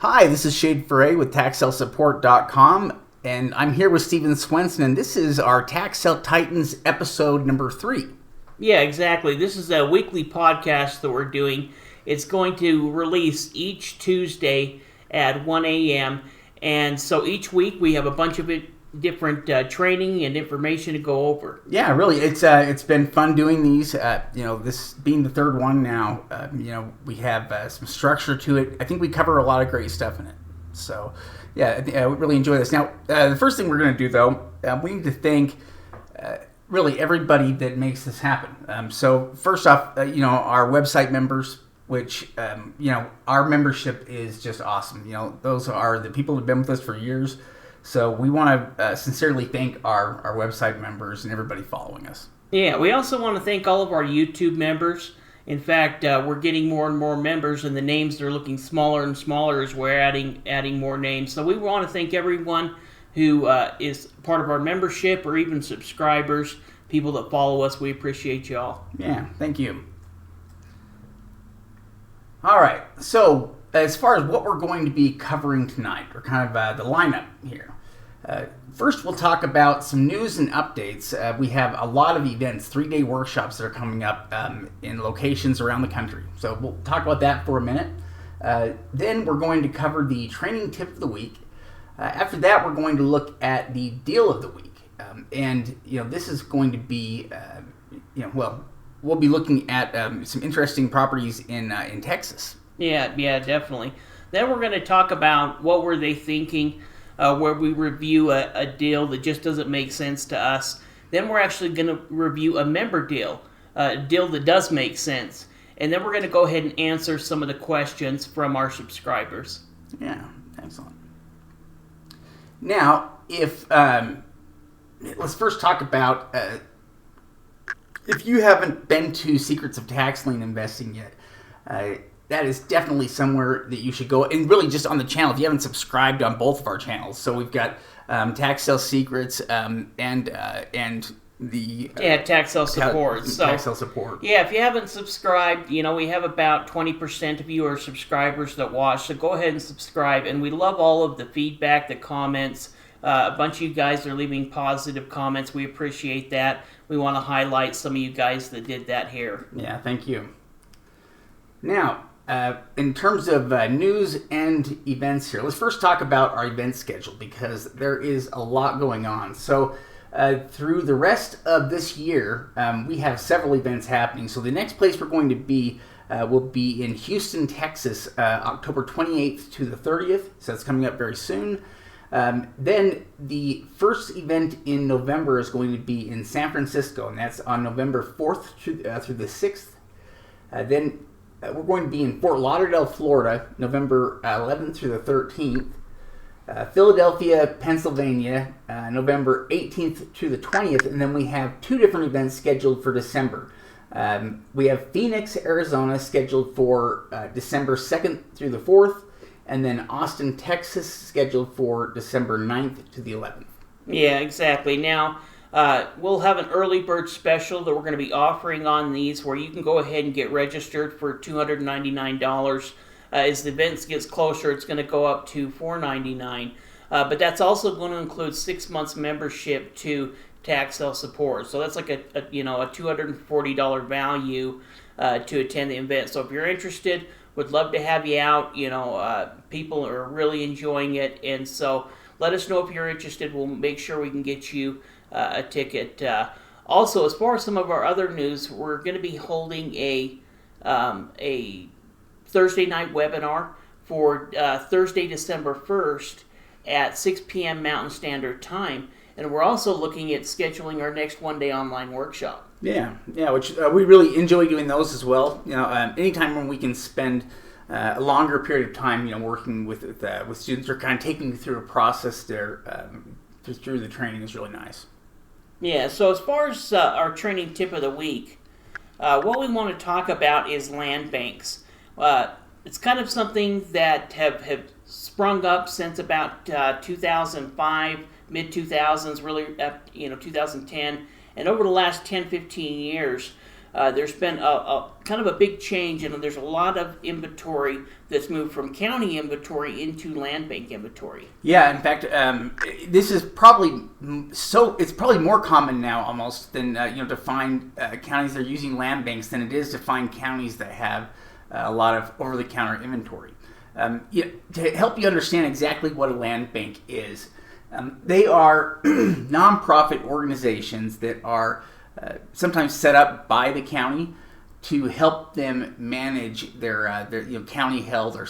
Hi, this is Shade Foray with TaxSaleSupport.com, and I'm here with Steven Swenson, and this is our Tax Sale Titans episode number 3. Yeah, exactly. This is a weekly podcast that we're doing. It's going to release each Tuesday at 1 a.m. And so each week we have a bunch of different training and information to go over. Yeah, really, it's been fun doing these. This being the third one now, we have some structure to it. I think we cover a lot of great stuff in it. So, yeah, we really enjoy this. Now, the first thing we're going to do, though, we need to thank really everybody that makes this happen. So, first off, our website members, which, our membership is just awesome. Those are the people who have been with us for years. So we want to sincerely thank our website members and everybody following us. Yeah, we also want to thank all of our YouTube members. In fact, we're getting more and more members, and the names are looking smaller and smaller as we're adding more names. So we want to thank everyone who is part of our membership or even subscribers, people that follow us. We appreciate you all. Yeah, thank you. All right, so as far as what we're going to be covering tonight, or kind of the lineup here. First, we'll talk about some news and updates. We have a lot of events, 3-day workshops that are coming up in locations around the country. So we'll talk about that for a minute. Then we're going to cover the training tip of the week. After that, we're going to look at the deal of the week. This is going to be, we'll be looking at some interesting properties in Texas. Yeah, definitely. Then we're going to talk about what were they thinking, where we review a deal that just doesn't make sense to us. Then we're actually going to review a member deal, a deal that does make sense. And then we're going to go ahead and answer some of the questions from our subscribers. Yeah, excellent. Now, let's first talk about if you haven't been to Secrets of Tax Lien Investing yet, that is definitely somewhere that you should go. And really just on the channel, if you haven't subscribed on both of our channels. So we've got Tax Sale Secrets and the... Tax Sale Support. Tax Sale Support. Yeah, if you haven't subscribed, we have about 20% of you are subscribers that watch. So go ahead and subscribe. And we love all of the feedback, the comments. A bunch of you guys are leaving positive comments. We appreciate that. We want to highlight some of you guys that did that here. Yeah, thank you. Now, in terms of news and events here, let's first talk about our event schedule because there is a lot going on. So through the rest of this year, we have several events happening. So the next place we're going to be will be in Houston, Texas, October 28th to the 30th. So that's coming up very soon. Then the first event in November is going to be in San Francisco, and that's on November 4th through the 6th. Then we're going to be in Fort Lauderdale, Florida, November 11th through the 13th. Philadelphia, Pennsylvania, November 18th to the 20th. And then we have 2 different events scheduled for December. We have Phoenix, Arizona, scheduled for December 2nd through the 4th. And then Austin, Texas, scheduled for December 9th to the 11th. Yeah, exactly. Now, we'll have an early bird special that we're going to be offering on these where you can go ahead and get registered for $299. As the event gets closer, it's going to go up to $499. But that's also going to include 6 months membership to Tax Sale Support. So that's like a $240 value to attend the event. So if you're interested, would love to have you out. People are really enjoying it. And so let us know if you're interested. We'll make sure we can get you a ticket. Also, as far as some of our other news, we're going to be holding a Thursday night webinar for Thursday, December 1st at 6 p.m. Mountain Standard Time. And we're also looking at scheduling our next one-day online workshop. Yeah, which we really enjoy doing those as well. Anytime when we can spend a longer period of time, working with students or kind of taking you through a process there through the training is really nice. Yeah, so as far as our training tip of the week, what we want to talk about is land banks. It's kind of something that have sprung up since about 2005, mid-2000s, really, 2010. And over the last 10, 15 years, there's been a kind of a big change, and there's a lot of inventory that's moved from county inventory into land bank inventory. Yeah, in fact, this is probably it's probably more common now almost than to find counties that are using land banks than it is to find counties that have a lot of over-the-counter inventory. To help you understand exactly what a land bank is, they are nonprofit organizations that are sometimes set up by the county to help them manage their county held or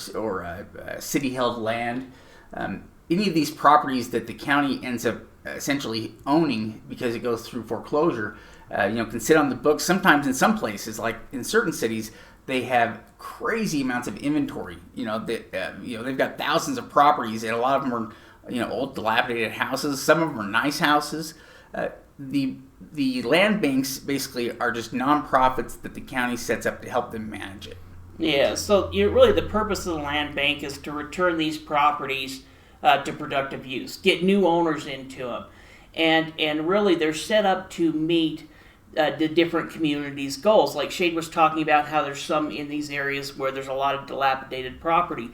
city held land. Any of these properties that the county ends up essentially owning because it goes through foreclosure, can sit on the books. Sometimes in some places, like in certain cities, they have crazy amounts of inventory. They've got thousands of properties, and a lot of them are old dilapidated houses. Some of them are nice houses. The land banks basically are just nonprofits that the county sets up to help them manage it. Yeah, so really the purpose of the land bank is to return these properties to productive use, get new owners into them, and really they're set up to meet the different communities' goals. Like Shade was talking about how there's some in these areas where there's a lot of dilapidated property.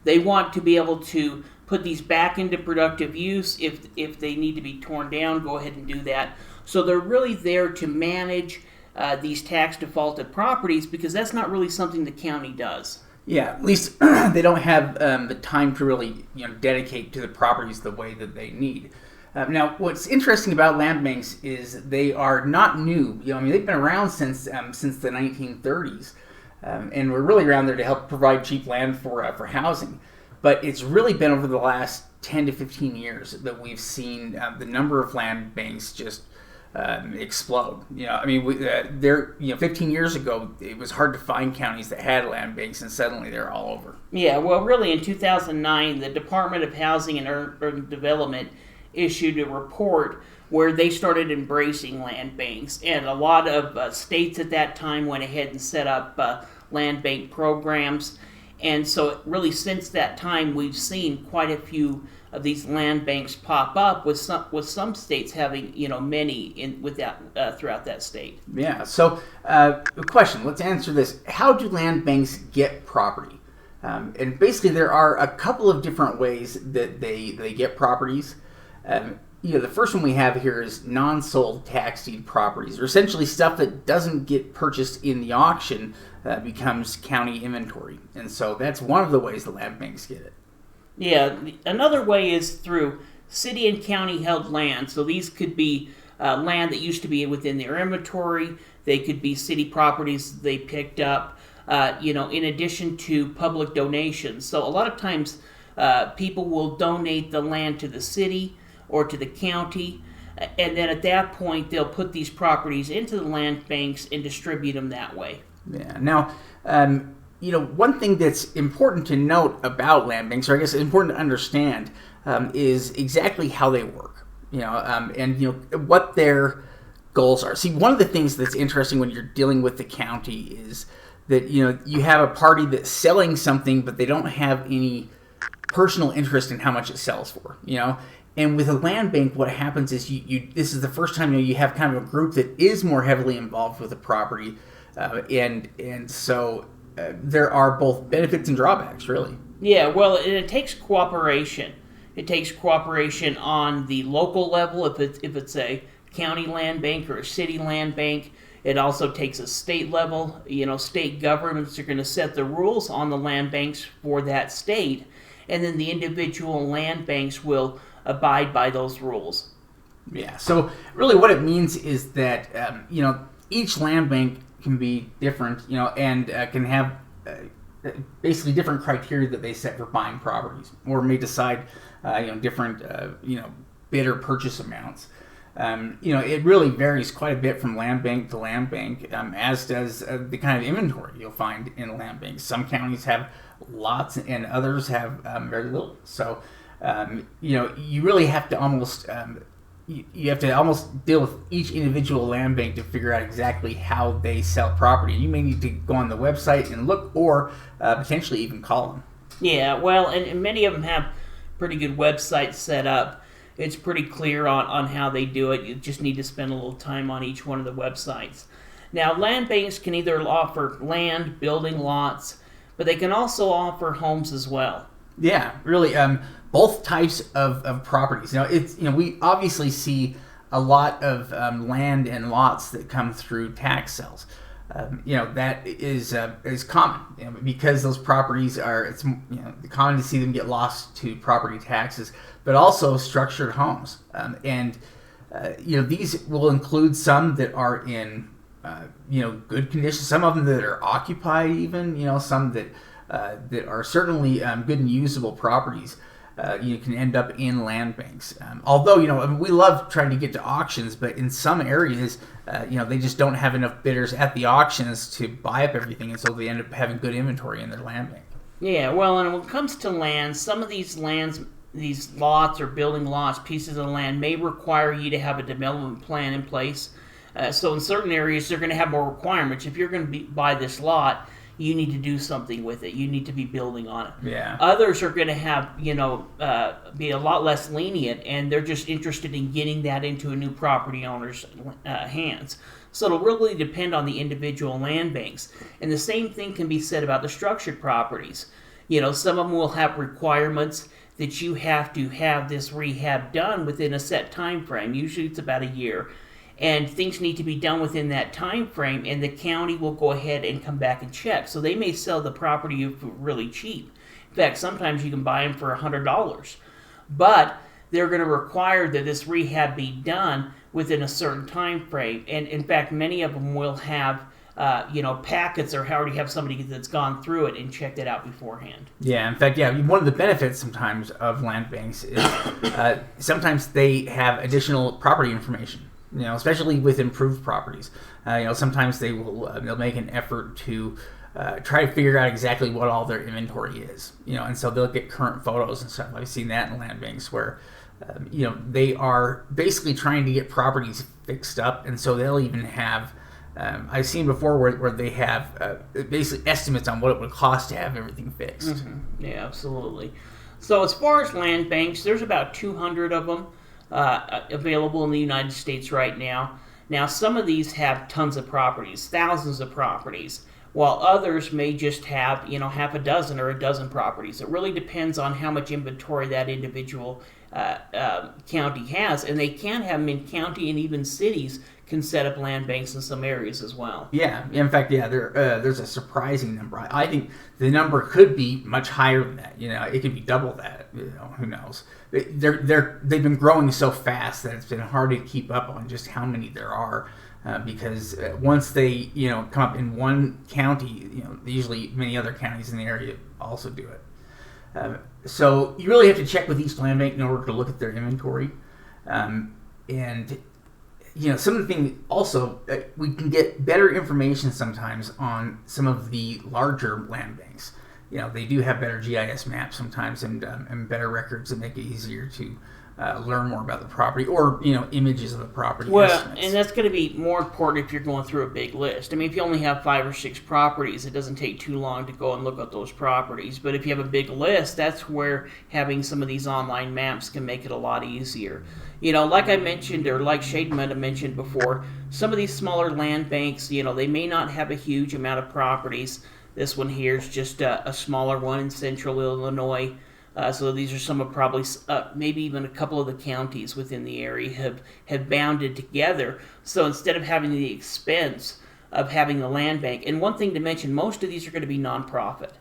They want to be able to put these back into productive use. If they need to be torn down, go ahead and do that. So they're really there to manage these tax defaulted properties, because that's not really something the county does. Yeah, at least they don't have the time to really dedicate to the properties the way that they need. Now, what's interesting about land banks is they are not new. They've been around since the 1930s, and we're really around there to help provide cheap land for housing. But it's really been over the last 10 to 15 years that we've seen the number of land banks just explode. 15 years ago, it was hard to find counties that had land banks, and suddenly they're all over. Yeah, well, really, in 2009, the Department of Housing and Urban Development issued a report where they started embracing land banks, and a lot of states at that time went ahead and set up land bank programs. And so really since that time, we've seen quite a few of these land banks pop up, with some states having many throughout that state. Yeah. So, question. Let's answer this. How do land banks get property? And basically, there are a couple of different ways that they get properties. The first one we have here is non-sold tax deed properties, or essentially stuff that doesn't get purchased in the auction becomes county inventory, and so that's one of the ways the land banks get it. Yeah, another way is through city and county held land. So these could be land that used to be within their inventory. They could be city properties they picked up, in addition to public donations. So a lot of times people will donate the land to the city or to the county, and then at that point they'll put these properties into the land banks and distribute them that way. Yeah. Now, one thing that's important to note about land banks, or I guess important to understand, is exactly how they work. What their goals are. See, one of the things that's interesting when you're dealing with the county is that you have a party that's selling something, but they don't have any personal interest in how much it sells for. And with a land bank, what happens is this is the first time you have kind of a group that is more heavily involved with the property, and so there are both benefits and drawbacks, really. Yeah, well, it takes cooperation. It takes cooperation on the local level if it's a county land bank or a city land bank. It also takes a state level. State governments are going to set the rules on the land banks for that state, and then the individual land banks will abide by those rules. Yeah, so really what it means is that, each land bank can be different, and can have basically different criteria that they set for buying properties, or may decide, different, bid or purchase amounts. It really varies quite a bit from land bank to land bank, as does the kind of inventory you'll find in land banks. Some counties have lots and others have very little. So, you really have to almost deal with each individual land bank to figure out exactly how they sell property. You may need to go on the website and look, or potentially even call them. Yeah, well, and many of them have pretty good websites set up. It's pretty clear on how they do it. You just need to spend a little time on each one of the websites. Now, land banks can either offer land, building lots, but they can also offer homes as well. Yeah, really, both types of properties. We obviously see a lot of land and lots that come through tax sales. That is common, because those properties are, it's common to see them get lost to property taxes, but also structured homes. These will include some that are in good condition, some of them that are occupied, even some that are certainly good and usable properties. You can end up in land banks. Although, we love trying to get to auctions, but in some areas, they just don't have enough bidders at the auctions to buy up everything, and so they end up having good inventory in their land bank. Yeah, well, and when it comes to land, some of these lands, these lots or building lots, pieces of land, may require you to have a development plan in place. So in certain areas, they're going to have more requirements. If you're going to buy this lot, you need to do something with it. You need to be building on it. Yeah. Others are going to have, be a lot less lenient, and they're just interested in getting that into a new property owner's hands. So it'll really depend on the individual land banks. And the same thing can be said about the structured properties. Some of them will have requirements that you have to have this rehab done within a set time frame. Usually it's about a year. And things need to be done within that time frame, and the county will go ahead and come back and check. So they may sell the property for really cheap. In fact, sometimes you can buy them for $100. But they're going to require that this rehab be done within a certain time frame. And in fact, many of them will have packets, or already have somebody that's gone through it and checked it out beforehand. Yeah, in fact, one of the benefits sometimes of land banks is sometimes they have additional property information. Especially with improved properties. Sometimes they'll make an effort to try to figure out exactly what all their inventory is. And so they'll get current photos and stuff. I've seen that in land banks where, they are basically trying to get properties fixed up, and so they'll even have. I've seen before where they have basically estimates on what it would cost to have everything fixed. Mm-hmm. Yeah, absolutely. So as far as land banks, there's about 200 of them. Available in the United States right now. Now, some of these have tons of properties, thousands of properties, while others may just have, half a dozen or a dozen properties. It really depends on how much inventory that individual county has, and they can have them in county, and even cities can set up land banks in some areas as well. Yeah, in fact, there's a surprising number. I think the number could be much higher than that. It could be double that. Who knows? They've been growing so fast that it's been hard to keep up on just how many there are. Because once they come up in one county, usually many other counties in the area also do it. So you really have to check with each land bank in order to look at their inventory, and some of the things also, we can get better information sometimes on some of the larger land banks. They do have better GIS maps sometimes, and better records that make it easier to learn more about the property, or images of the property. Well, estimates. And that's going to be more important if you're going through a big list. I mean, if you only have 5 or 6 properties, it doesn't take too long to go and look at those properties. But if you have a big list, that's where having some of these online maps can make it a lot easier. Like I mentioned, or like Shaden might have mentioned before, some of these smaller land banks, they may not have a huge amount of properties. This one here is just a smaller one in central Illinois. So these are some of probably maybe even a couple of the counties within the area have bounded together. So instead of having the expense of having the land bank, and one thing to mention, most of these are going to be nonprofit.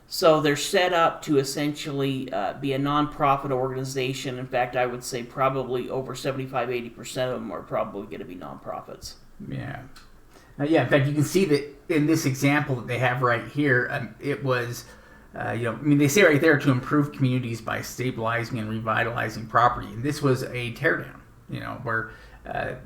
So they're set up to essentially be a nonprofit organization. In fact, I would say probably over 75-80% of them are probably going to be nonprofits. Yeah. In fact, you can see that in this example that they have right here, it was... they say right there to improve communities by stabilizing and revitalizing property. And this was a teardown, where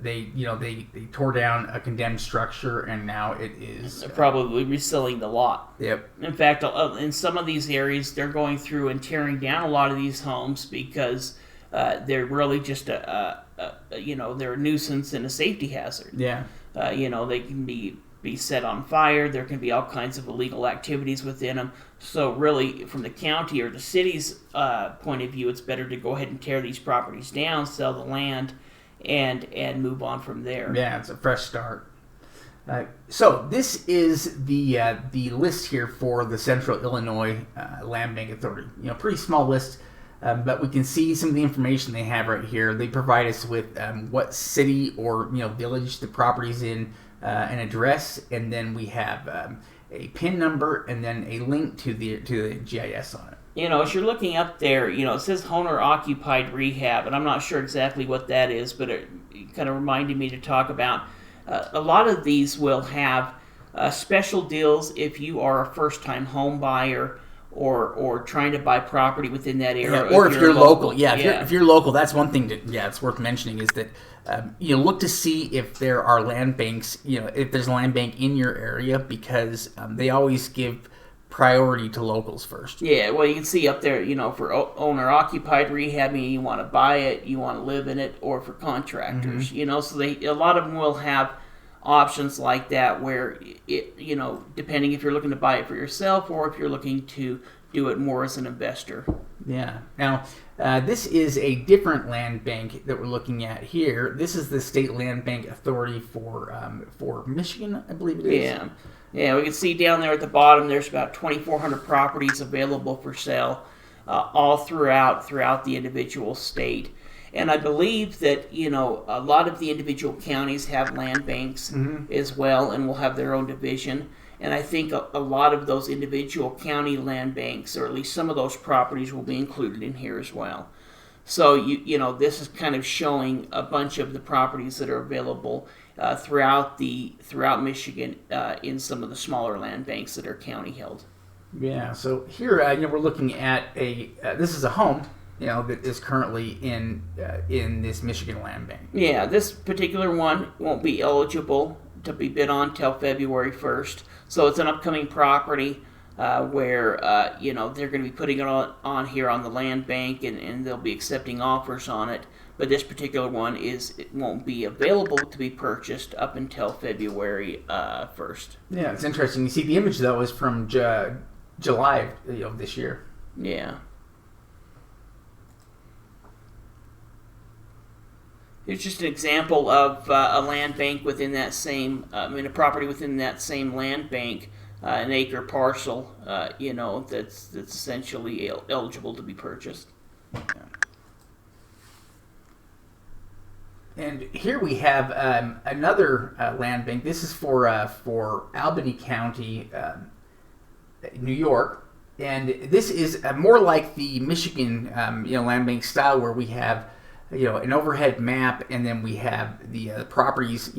they tore down a condemned structure, and now it is... They're probably reselling the lot. Yep. In fact, in some of these areas, they're going through and tearing down a lot of these homes because they're really just they're a nuisance and a safety hazard. Yeah. They can be set on fire. There can be all kinds of illegal activities within them. So really, from the county or the city's point of view, it's better to go ahead and tear these properties down, sell the land, and move on from there. Yeah, it's a fresh start. So this is the list here for the Central Illinois Land Bank Authority. Pretty small list, but we can see some of the information they have right here. They provide us with what city or village the property's in, an address, and then we have a PIN number, and then a link to the GIS on it. As you're looking up there, it says owner occupied rehab, and I'm not sure exactly what that is, but it kind of reminded me to talk about. A lot of these will have special deals if you are a first-time home buyer or trying to buy property within that area. Or if you're local. If you're local, that's one thing that it's worth mentioning is that look to see if there are land banks. If there's a land bank in your area, because they always give priority to locals first. Yeah, well, you can see up there, for owner-occupied rehab, you want to buy it, you want to live in it, or for contractors, so a lot of them will have options like that where, depending if you're looking to buy it for yourself or if you're looking to do it more as an investor. Yeah. Now, this is a different land bank that we're looking at here. This is the State Land Bank Authority for Michigan, I believe it is. Yeah. Yeah, we can see down there at the bottom there's about 2,400 properties available for sale all throughout the individual state. And I believe that, a lot of the individual counties have land banks as well and will have their own division. And I think a lot of those individual county land banks, or at least some of those properties, will be included in here as well. So, this is kind of showing a bunch of the properties that are available throughout Michigan in some of the smaller land banks that are county held. Yeah. So here, we're looking at this is a home, that is currently in this Michigan land bank. Yeah. This particular one won't be eligible to be bid on till February 1st. So it's an upcoming property where they're going to be putting it on here on the land bank, and they'll be accepting offers on it. But this particular one it won't be available to be purchased up until February 1st. Yeah, it's interesting. You see, the image though is from July of this year. Yeah. It's just an example of a land bank within that same, a property within that same land bank, an acre parcel, that's essentially eligible to be purchased. Yeah. And here we have another land bank. This is for Albany County, New York, and this is more like the Michigan, land bank style, where we have, an overhead map, and then we have the properties,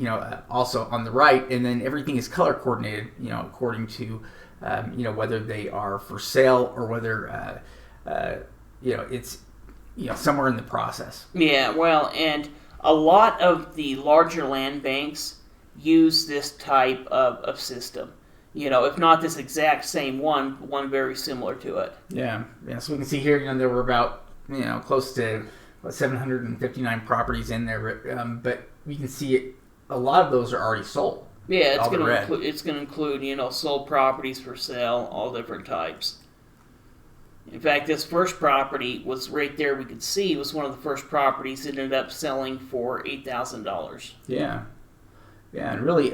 also on the right, and then everything is color coordinated, according to, whether they are for sale or whether, it's, somewhere in the process. Yeah, well, and a lot of the larger land banks use this type of system. If not this exact same one very similar to it. Yeah. So we can see here, there were about, close to 759 properties in there, but we can see a lot of those are already sold. Yeah, it's going to include sold properties for sale, all different types. In fact, this first property was right there. We could see it was one of the first properties that ended up selling for $8,000. Yeah, and really,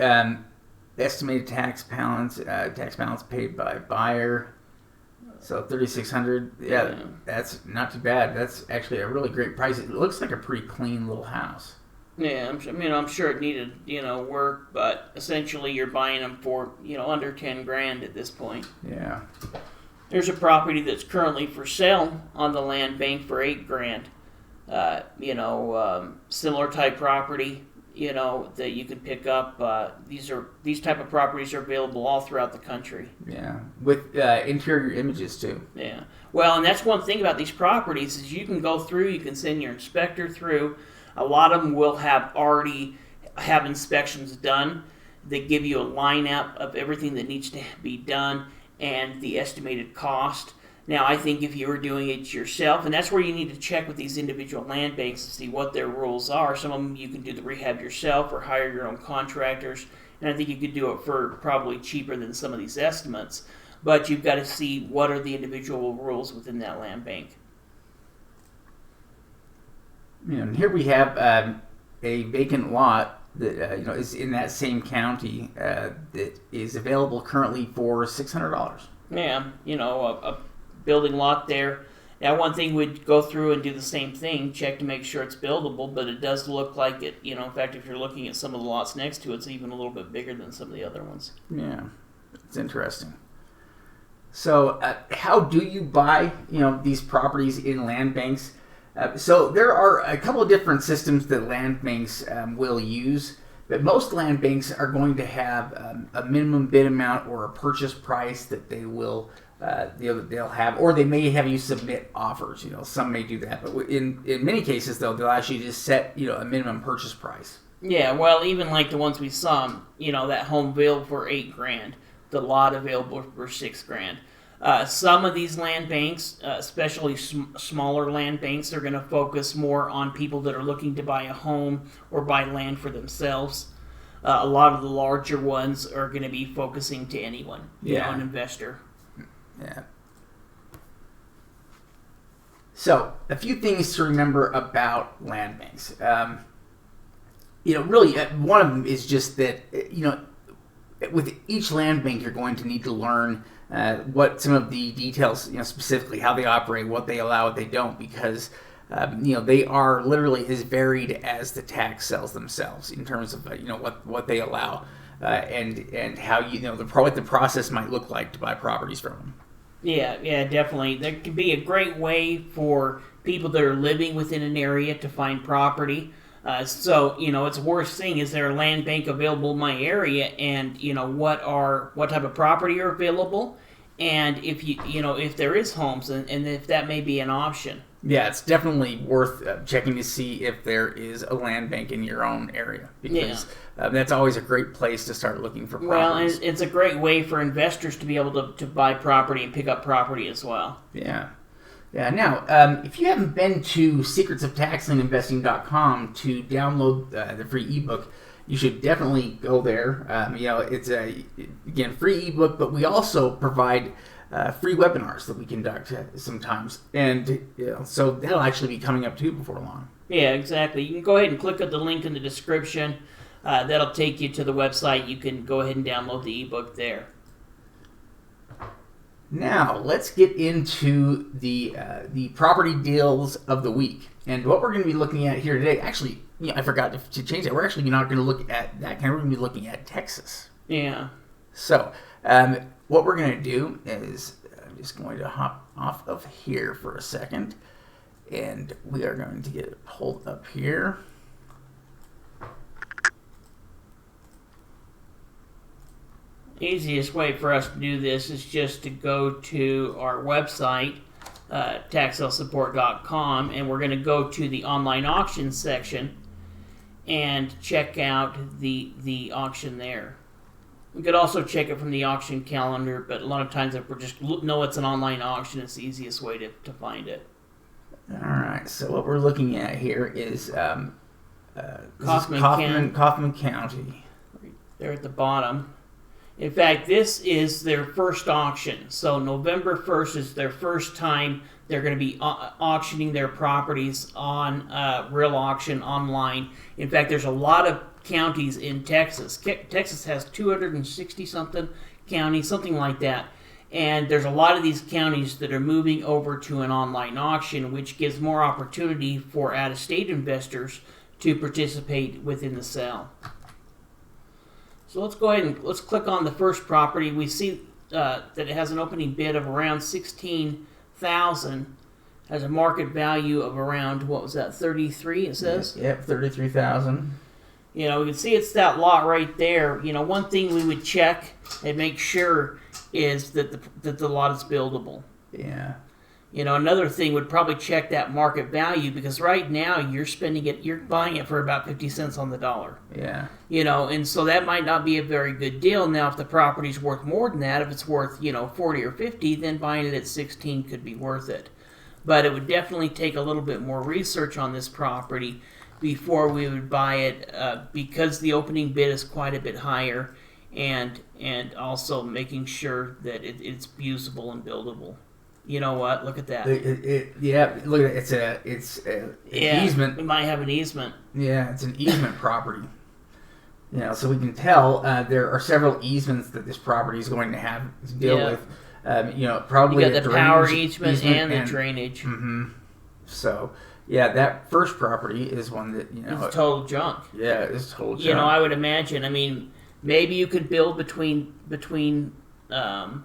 estimated tax balance paid by buyer. So $3,600. Yeah, that's not too bad. That's actually a really great price. It looks like a pretty clean little house. Yeah, I'm sure it needed work, but essentially you're buying them for under $10,000 at this point. Yeah. There's a property that's currently for sale on the land bank for $8,000. Similar type property, that you can pick up. These type of properties are available all throughout the country. Yeah, with interior images too. Yeah. Well, and that's one thing about these properties is you can go through. You can send your inspector through. A lot of them will already have inspections done. They give you a lineup of everything that needs to be done and the estimated cost. Now, I think if you were doing it yourself, and that's where you need to check with these individual land banks to see what their rules are. Some of them you can do the rehab yourself or hire your own contractors, and I think you could do it for probably cheaper than some of these estimates. But you've got to see what are the individual rules within that land bank. And here we have a vacant lot that is in that same county that is available currently for $600. Yeah, a building lot there. Now, one thing we'd go through and do the same thing, check to make sure it's buildable, but it does look like it. In fact, if you're looking at some of the lots next to it, it's even a little bit bigger than some of the other ones. Yeah, it's interesting. So, how do you buy, these properties in land banks? So there are a couple of different systems that land banks will use, but most land banks are going to have a minimum bid amount or a purchase price that they will they'll have, or they may have you submit offers. Some may do that, but in many cases, they'll actually just set a minimum purchase price. Yeah, well, even like the ones we saw, that home available for $8,000, the lot available for $6,000. Some of these land banks, especially smaller land banks, are going to focus more on people that are looking to buy a home or buy land for themselves. A lot of the larger ones are going to be focusing to anyone, an investor. Yeah. So, a few things to remember about land banks. Really, one of them is just that, with each land bank, you're going to need to learn what some of the details, specifically how they operate, what they allow, what they don't, because they are literally as varied as the tax sales themselves in terms of what they allow and how what the process might look like to buy properties from them. Yeah, definitely. There can be a great way for people that are living within an area to find property. So it's worth seeing, is there a land bank available in my area, and what type of property are available, and if if there is homes, and if that may be an option. Yeah, it's definitely worth checking to see if there is a land bank in your own area, because that's always a great place to start looking for properties. Well, and it's a great way for investors to be able to buy property and pick up property as well. Yeah. Yeah. Now, if you haven't been to secretsoftaxlinginvesting.com to download the free ebook, you should definitely go there. It's again, free ebook, but we also provide free webinars that we conduct sometimes, and so that'll actually be coming up too before long. Yeah, exactly. You can go ahead and click on the link in the description. That'll take you to the website. You can go ahead and download the ebook there. Now, let's get into the property deals of the week. And what we're going to be looking at here today, actually, I forgot to change that. We're actually not going to look at that kind. We're going to be looking at Texas. Yeah. So, what we're going to do is, I'm just going to hop off of here for a second. And we are going to get it pulled up here. Easiest way for us to do this is just to go to our website, taxsalesupport.com, and we're going to go to the online auction section and check out the auction there. We could also check it from the auction calendar, but a lot of times if we just know it's an online auction, it's the easiest way to find it. All right, so what we're looking at here is Kaufman County. Right there at the bottom. In fact, this is their first auction. So November 1st is their first time they're going to be auctioning their properties on real auction online. In fact, there's a lot of counties in Texas. Texas has 260-something counties, something like that. And there's a lot of these counties that are moving over to an online auction, which gives more opportunity for out-of-state investors to participate within the sale. So let's go ahead and let's click on the first property. We see that it has an opening bid of around $16,000, has a market value of around, what was that, 33? It says. Yep, 33,000. We can see it's that lot right there. One thing we would check and make sure is that the lot is buildable. Yeah. Another thing would probably check that market value, because right now you're buying it for about 50 cents on the dollar. Yeah. And so that might not be a very good deal. Now, if the property's worth more than that, if it's worth, 40 or 50, then buying it at 16 could be worth it. But it would definitely take a little bit more research on this property before we would buy it, because the opening bid is quite a bit higher, and also making sure that it's usable and buildable. You know what? Look at that. Yeah, look at it. It's an easement. It might have an easement. Yeah, it's an easement property. So we can tell there are several easements that this property is going to have to deal with. Probably you got the power easement and the drainage. Mm-hmm. So, yeah, that first property is one that it's total junk. Yeah, it's total junk. I would imagine. I mean, maybe you could build between there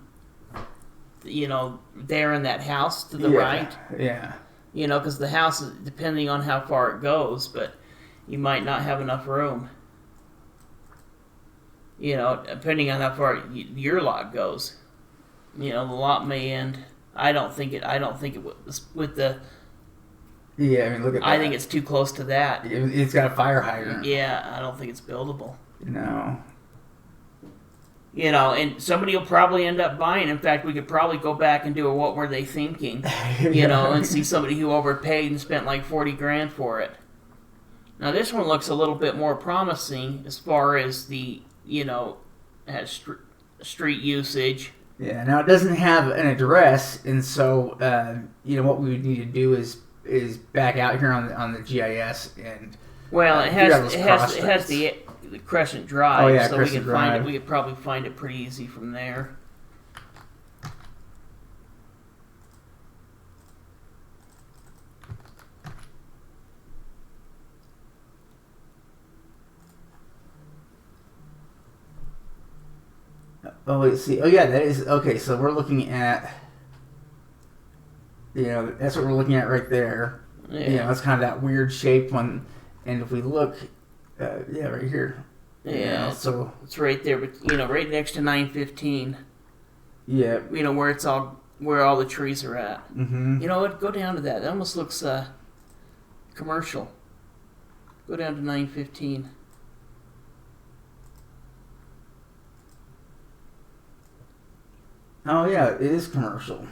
and that house to the right. Yeah. Because the house is depending on how far it goes, but you might not have enough room. Depending on how far your lot goes. The lot may end. I don't think it was with the. Yeah, I mean, look at that. I think it's too close to that. It's got a fire hydrant. Yeah, I don't think it's buildable. No. And somebody will probably end up buying. In fact, we could probably go back and do a what were they thinking, and see somebody who overpaid and spent like $40,000 for it. Now this one looks a little bit more promising as far as the has street usage. Yeah. Now it doesn't have an address, and so what we would need to do is back out here on the GIS and. Well, it has the Crescent Drive, oh, yeah, so Crescent Drive. We could probably find it pretty easy from there. Oh, let's see. Oh, yeah, that is okay. So we're looking at, that's what we're looking at right there. Yeah, that's kind of that weird shape one. And if we look, right here. Yeah, so it's right there, but right next to 915. Yeah. Where all the trees are at. Mm-hmm. You know what? Go down to that. That almost looks commercial. Go down to 915. Oh yeah, it is commercial.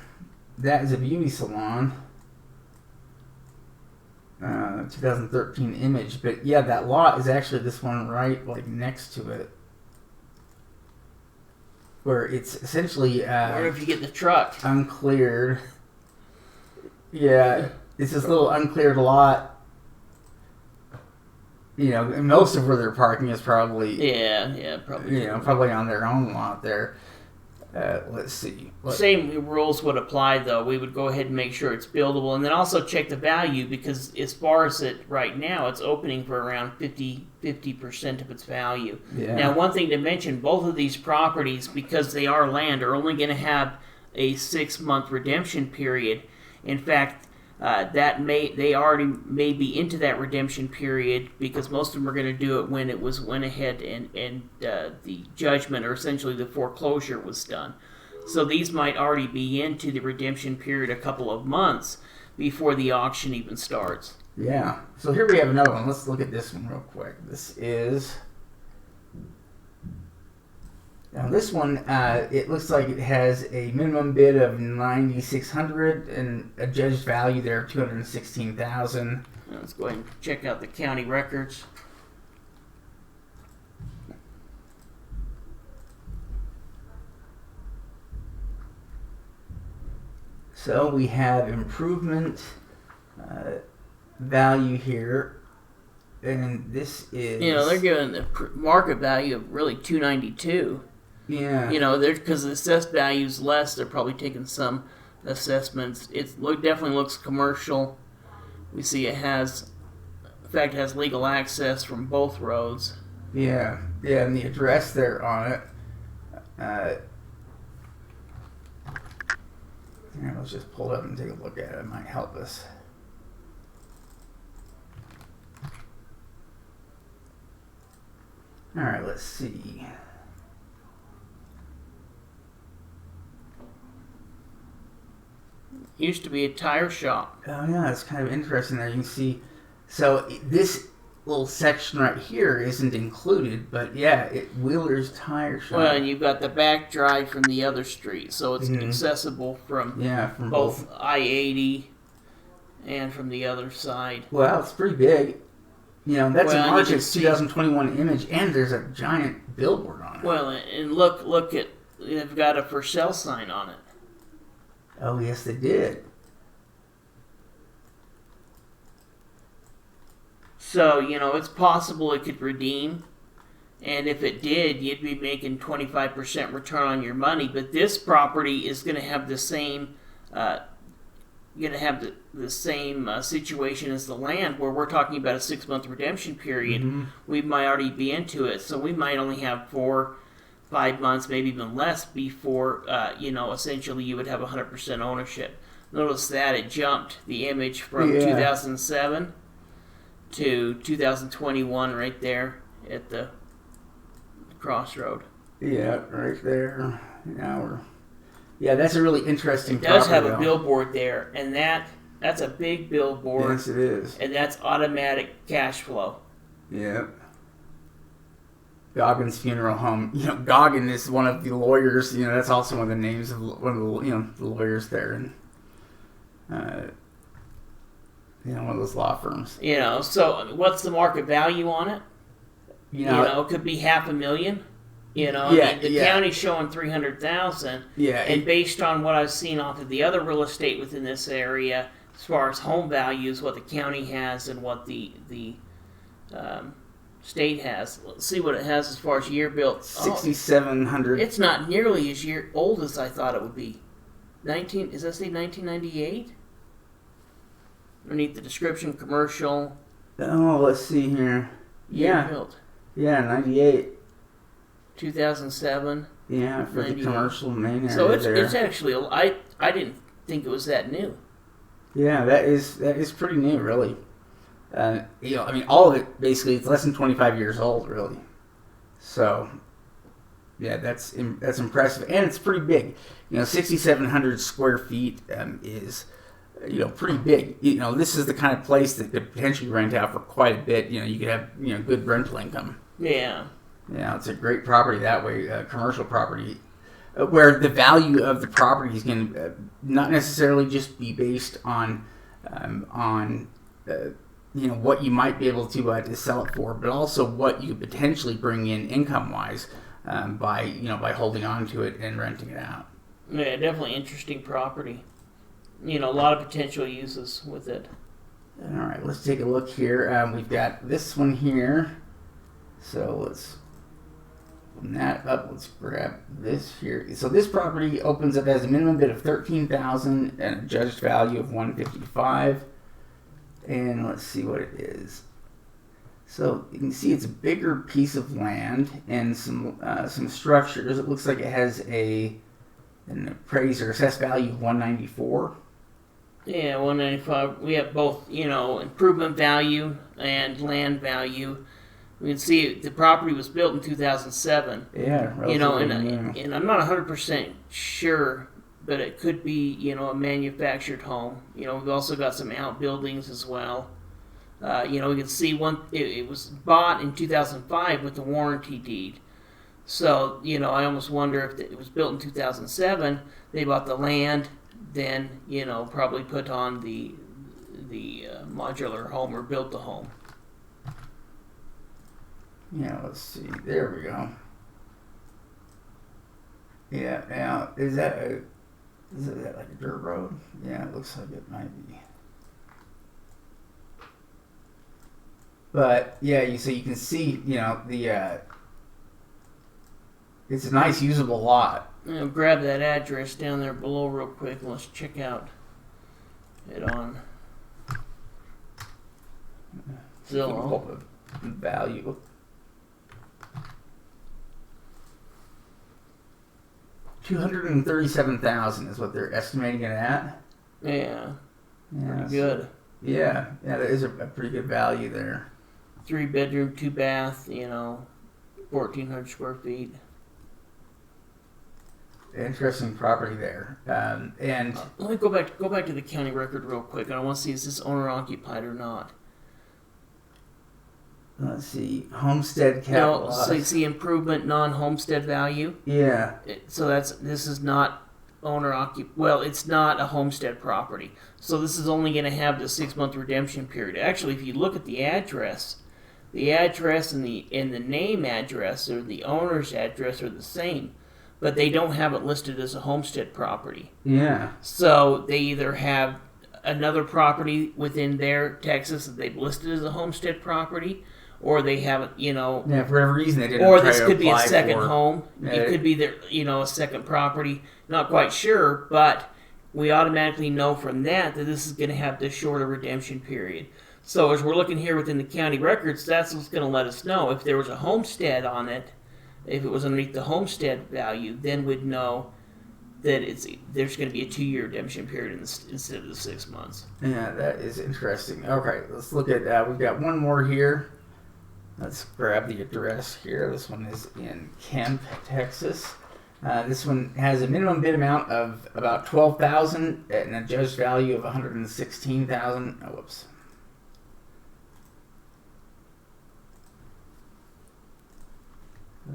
That is a beauty salon. 2013 image, but yeah, that lot is actually this one right next to it, where it's essentially. Or if you get the truck uncleared. Yeah, it's this little uncleared lot. And most of where they're parking is probably. Yeah, probably. Probably on their own lot there. Let's see. Same rules would apply, though. We would go ahead and make sure it's buildable, and then also check the value, because as far as it right now, it's opening for around 50% of its value. Yeah. Now, one thing to mention, both of these properties, because they are land, are only going to have a 6-month redemption period. In fact, they already may be into that redemption period, because most of them are going to do it when it went ahead and the judgment, or essentially the foreclosure, was done. So these might already be into the redemption period a couple of months before the auction even starts. Yeah. So here we have another one. Let's look at this one real quick. This is. Now this one, it looks like it has a minimum bid of $9,600 and a judged value there of $216,000. Let's go ahead and check out the county records. So we have improvement value here, and this is. They're giving the market value of really $292. Yeah. Because the assessed value is less, they're probably taking some assessments. It definitely looks commercial. We see it has legal access from both roads. Yeah, and the address there on it. Let's just pull it up and take a look at it. It might help us. All right, let's see. Used to be a tire shop. Oh yeah, it's kind of interesting there. You can see, so this little section right here isn't included, but yeah, Wheeler's Tire Shop. Well, and you've got the back drive from the other street, so it's accessible from both I-80 and from the other side. Well, it's pretty big. That's a March 2021 image, and there's a giant billboard on it. Well, and look at, they've got a for sale sign on it. Oh, yes, they did. So, it's possible it could redeem. And if it did, you'd be making 25% return on your money. But this property is going to have the same, the same situation as the land, where we're talking about a 6-month redemption period. Mm-hmm. We might already be into it, so we might only have 4-5 months, maybe even less, before essentially you would have 100% ownership. Notice that it jumped the image from 2007 to 2021 right there at the crossroad. Yeah, right there. Yeah, that's a really interesting. It does property, have a billboard there, and that's a big billboard. Yes, it is. And that's automatic cash flow. Yep. Goggins Funeral Home. Goggin is one of the lawyers. That's also one of the names of one of the the lawyers there, and one of those law firms. So what's the market value on it? It could be $500,000. The county's showing $300,000. Yeah. And based on what I've seen off of the other real estate within this area, as far as home values, what the county has and what the state has. Let's see what it has as far as year built. 6,700. It's not nearly as old as I thought it would be. Does that say 1998? Underneath the description, commercial. Oh, let's see here. Year built. Yeah, 98. 2007. Yeah, for the commercial main area. So it's actually, I didn't think it was that new. Yeah, that is pretty new, really. All of it basically, it's less than 25 years old, really. So, yeah, that's impressive, and it's pretty big. 6,700 square feet is, pretty big. This is the kind of place that could potentially rent out for quite a bit. You could have good rental income. Yeah. Yeah, it's a great property that way, commercial property, where the value of the property is going to not necessarily just be based on what you might be able to sell it for, but also what you potentially bring in income wise by holding on to it and renting it out. Yeah, definitely interesting property. A lot of potential uses with it. All right, let's take a look here. We've got this one here. So let's open that up. Let's grab this here. So this property opens up as a minimum bid of $13,000 and a judged value of $155,000. And let's see what it is. So you can see it's a bigger piece of land and some structures. It looks like it has an appraised or assessed value of $194,000. Yeah, $195,000. We have both, improvement value and land value. We can see the property was built in 2007. Yeah, and I'm not 100% sure, but it could be, a manufactured home. We've also got some outbuildings as well. We can see it was bought in 2005 with the warranty deed. So, I almost wonder if it was built in 2007, they bought the land, then, probably put on the modular home or built the home. Yeah, let's see. There we go. Yeah, now, is that like a dirt road? Yeah, it looks like it might be. But, yeah, you can see, it's a nice usable lot. Grab that address down there below real quick and let's check out it on Zillow. Value. $237,000 is what they're estimating it at. Yeah. Pretty So, good. Yeah, that is a pretty good value there. 3-bedroom, 2-bath, 1,400 square feet. Interesting property there. And let me go back to the county record real quick. I want to see is this owner occupied or not. let's see, homestead capital. No, so you see improvement non-homestead value. Yeah. So this is not owner occupied. Well, it's not a homestead property. So this is only going to have the 6-month redemption period. Actually, if you look at the address and the name address or the owner's address are the same, but they don't have it listed as a homestead property. Yeah. So they either have another property within their Texas that they've listed as a homestead property, or they haven't, for whatever reason they didn't. Or try this to could be a apply second for, home. It could be their, a second property. Not quite sure, but we automatically know from that this is going to have this shorter redemption period. So as we're looking here within the county records, that's what's going to let us know if there was a homestead on it. If it was underneath the homestead value, then we'd know that there's going to be a 2-year redemption period instead of the 6 months. Yeah, that is interesting. Okay, let's look at, we've got one more here. Let's grab the address here. This one is in Kemp, Texas. This one has a minimum bid amount of about $12,000 and a judged value of $116,000. Oh, whoops.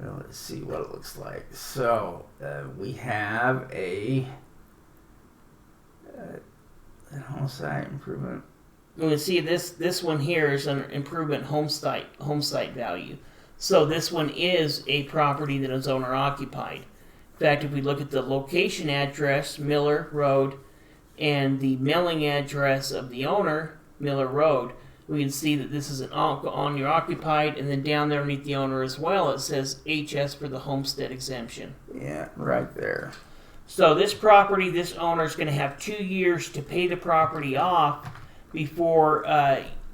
Well, let's see what it looks like. So we have a homesite improvement. You can see this one here is an improvement home site value. So this one is a property that is owner occupied. In fact, if we look at the location address, Miller Road, and the mailing address of the owner, Miller Road, we can see that this is an owner occupied, and then down there underneath the owner as well, it says HS for the homestead exemption. Yeah, right there. So this property, this owner is going to have 2 years to pay the property off before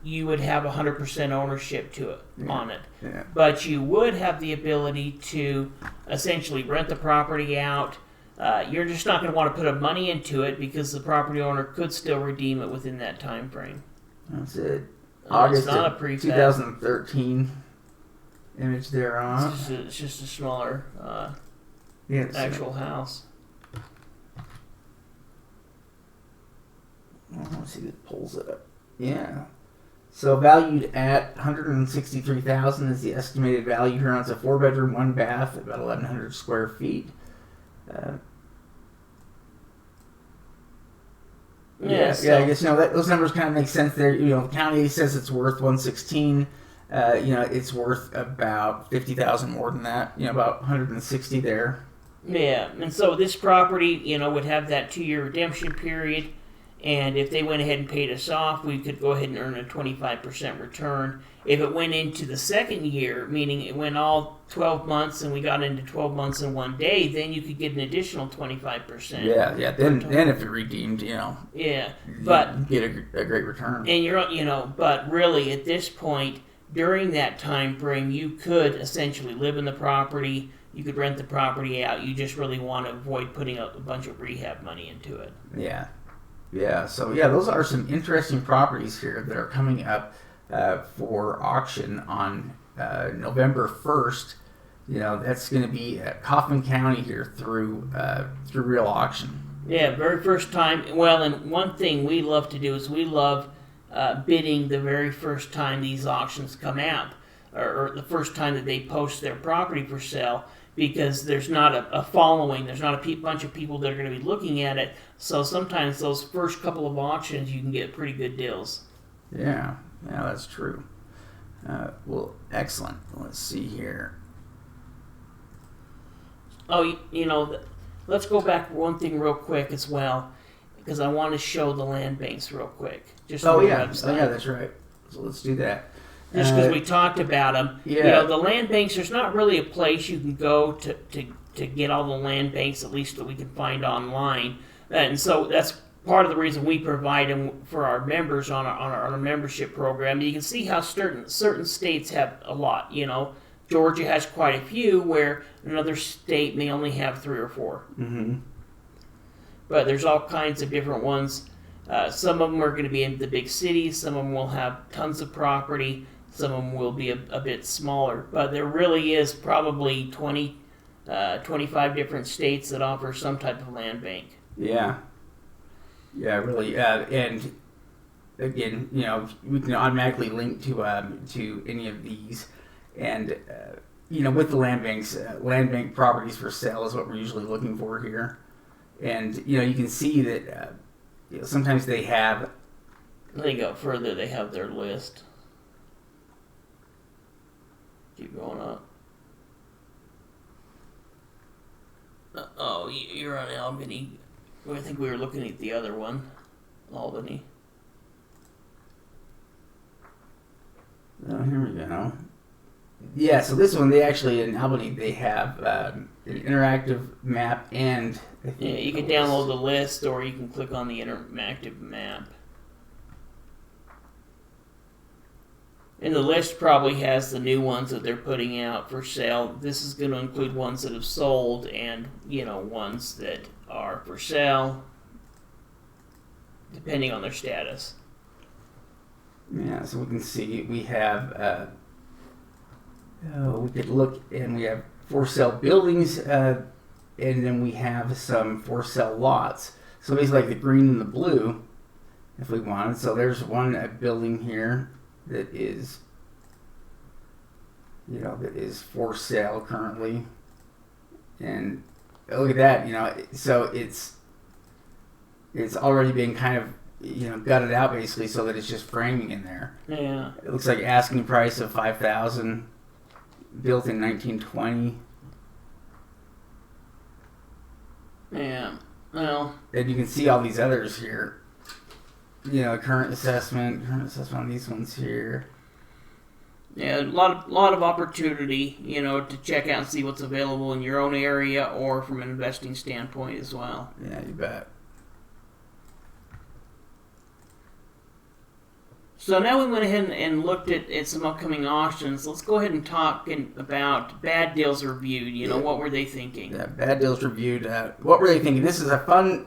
you would have 100% ownership to it on it. Yeah. But you would have the ability to essentially rent the property out. You're just not going to want to put money into it because the property owner could still redeem it within that time frame. That's it. August of 2013 image there on. It's just a smaller actual house. Let's see if it pulls it up. Yeah. So valued at $163,000 is the estimated value here. It's a 4-bedroom, 1 bath, about 1,100 square feet. I guess those numbers kind of make sense there. The county says it's worth $116. It's worth about $50,000 more than that. About $160 there. Yeah, and so this property, would have that 2-year redemption period, and if they went ahead and paid us off, we could go ahead and earn a 25% return. If it went into the second year, meaning it went all 12 months and we got into 12 months in 1 day, then you could get an additional 25%. Yeah. Then if it redeemed, Yeah, but you get a great return. And but really at this point during that time frame, you could essentially live in the property. You could rent the property out. You just really want to avoid putting a bunch of rehab money into it. Yeah. So those are some interesting properties here that are coming up for auction on November 1st. That's going to be at Kaufman County here through real auction. Yeah, very first time. Well, and one thing we love to do is we love bidding the very first time these auctions come out, or the first time that they post their property for sale, because there's not a following, there's not a bunch of people that are going to be looking at it. So sometimes those first couple of auctions, you can get pretty good deals. Yeah, that's true. Well, excellent. Let's see here. Oh, let's go back one thing real quick as well, because I want to show the land banks real quick. Just that's right. So let's do that. Just because we talked about them. Yeah. The land banks, there's not really a place you can go to get all the land banks, at least that we can find online. And so that's part of the reason we provide them for our members on our membership program. You can see how certain states have a lot. Georgia has quite a few, where another state may only have 3 or 4. Mm-hmm. But there's all kinds of different ones. Some of them are going to be in the big cities. Some of them will have tons of property. Some of them will be a bit smaller. But there really is probably 25 different states that offer some type of land bank. Yeah, really. And again, we can automatically link to any of these. And, with the land banks, land bank properties for sale is what we're usually looking for here. And, you can see that sometimes they have... They go further, they have their list. Keep going up. Oh, you're on Albany. I think we were looking at the other one. Albany. Oh, here we go. Yeah, so this one, they actually, in Albany, they have an interactive map and... Yeah, you can download the list, or you can click on the interactive map. And the list probably has the new ones that they're putting out for sale. This is going to include ones that have sold and, ones that are for sale, depending on their status. Yeah, so we can see we have, we could look, and we have for sale buildings, and then we have some for sale lots. So basically like the green and the blue, if we wanted. So there's one building here that is, that is for sale currently. And look at that, so it's already been kind of, gutted out basically, so that it's just framing in there. Yeah. It looks like asking price of $5,000, built in 1920. Yeah. Well. And you can see all these others here. Current assessment on these ones here. Yeah, a lot of opportunity, to check out and see what's available in your own area or from an investing standpoint as well. Yeah, you bet. So now we went ahead and looked at some upcoming auctions. Let's go ahead and talk about bad deals reviewed. What were they thinking? Yeah, bad deals reviewed. What were they thinking? This is a fun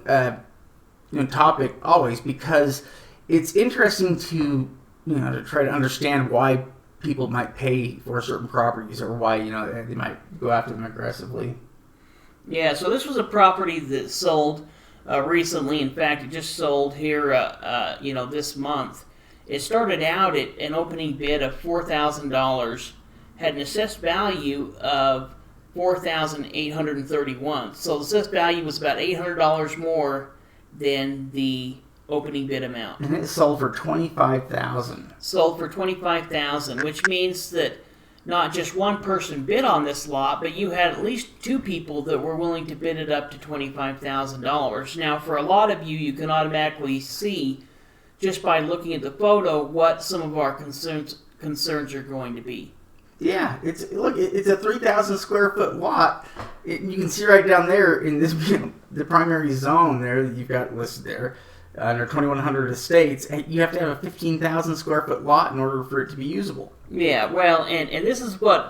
topic always, because it's interesting to to try to understand why people might pay for certain properties, or why they might go after them aggressively. Yeah, so this was a property that sold recently. In fact, it just sold here this month. It started out at an opening bid of $4,000, had an assessed value of $4,831. So the assessed value was about $800 more than the opening bid amount. And it sold for $25,000. Sold for $25,000, which means that not just one person bid on this lot, but you had at least two people that were willing to bid it up to $25,000. Now, for a lot of you can automatically see, just by looking at the photo, what some of our concerns are going to be. Yeah, it's a 3,000 square foot lot. You can see right down there in this the primary zone there that you've got listed there under 2,100 estates. You have to have a 15,000 square foot lot in order for it to be usable. Yeah, well, and this is what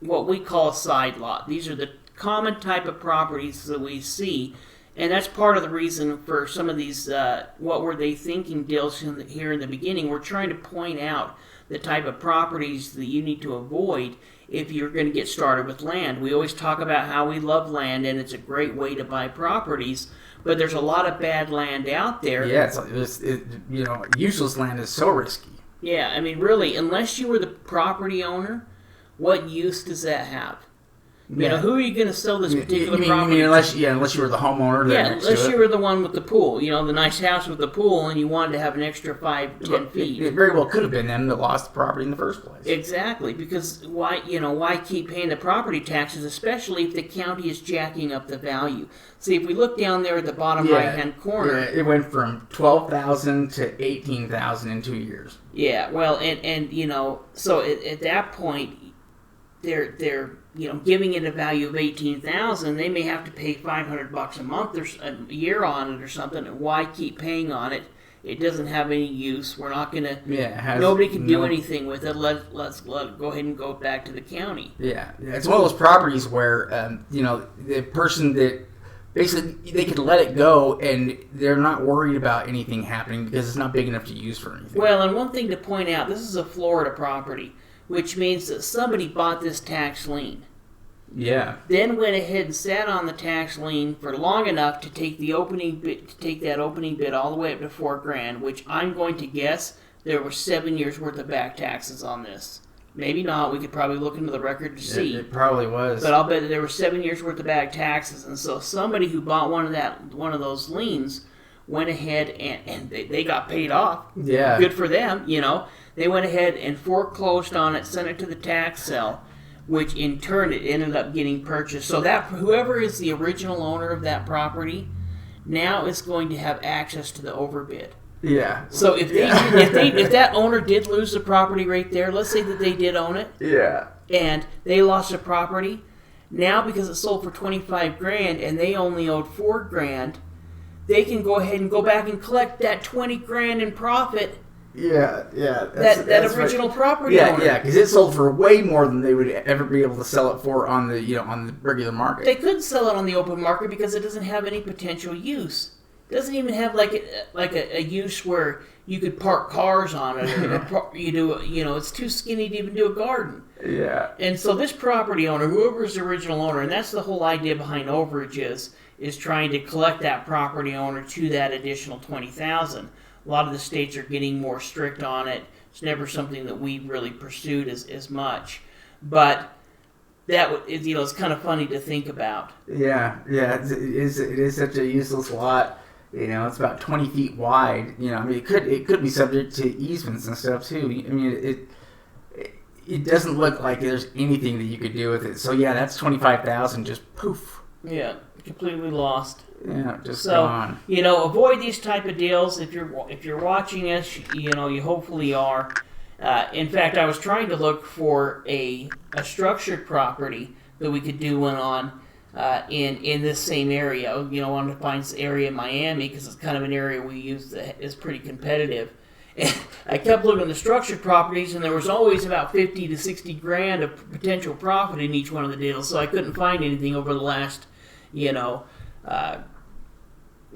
we call a side lot. These are the common type of properties that we see. And that's part of the reason for some of these, what were they thinking deals here in the beginning. We're trying to point out the type of properties that you need to avoid if you're going to get started with land. We always talk about how we love land, and it's a great way to buy properties, but there's a lot of bad land out there. Yeah, useless land is so risky. Yeah, I mean, really, unless you were the property owner, what use does that have? Who are you going to sell this particular property? Unless you were the homeowner. Unless you were the one with the pool. The nice house with the pool, and you wanted to have an extra 5-10 feet. It very well could have been them that lost the property in the first place. Exactly, because why keep paying the property taxes, especially if the county is jacking up the value? See, if we look down there at the bottom right-hand corner, it went from $12,000 to $18,000 in 2 years. Yeah, well, and so at that point, they're giving it a value of $18,000, they may have to pay $500 a month or a year on it or something. Why keep paying on it? It doesn't have any use. We're not going to. Yeah, nobody can do anything with it. Let's go ahead and go back to the county. Yeah, it's one of those properties where the person that basically they could let it go and they're not worried about anything happening because it's not big enough to use for anything. Well, and one thing to point out: this is a Florida property, which means that somebody bought this tax lien. Yeah. Then went ahead and sat on the tax lien for long enough to take the opening bid, that opening bid all the way up to $4,000, which I'm going to guess there were 7 years worth of back taxes on this. Maybe not. We could probably look into the record to see. It probably was. But I'll bet there were 7 years worth of back taxes, and so somebody who bought one of those liens went ahead and they got paid off. Yeah. Good for them, They went ahead and foreclosed on it, sent it to the tax sale, which in turn it ended up getting purchased. So that whoever is the original owner of that property now is going to have access to the overbid. Yeah. So if that owner did lose the property right there, let's say that they did own it, Yeah. and they lost the property, now because it sold for $25,000 and they only owed $4,000, they can go ahead and go back and collect that $20,000 in profit. Yeah. That original property owner. Yeah, because it sold for way more than they would ever be able to sell it for on the on the regular market. They couldn't sell it on the open market because it doesn't have any potential use. It doesn't even have like a use where you could park cars on it, or it's too skinny to even do a garden. Yeah. And so this property owner, whoever's the original owner, and that's the whole idea behind overage is trying to collect that property owner to that additional $20,000. A lot of the states are getting more strict on it. It's never something that we really pursued as much, but it's kind of funny to think about. Yeah. It is such a useless lot. It's about 20 feet wide. It could be subject to easements and stuff too. It doesn't look like there's anything that you could do with it. So yeah, that's 25,000 just poof. Yeah, completely lost. Yeah, just gone. Avoid these type of deals. If you're watching us, you hopefully are. In fact, I was trying to look for a structured property that we could do one on in this same area. I wanted to find this area in Miami because it's kind of an area we use that is pretty competitive. And I kept looking at the structured properties, and there was always about 50 to 60 grand of potential profit in each one of the deals. So I couldn't find anything over the last, a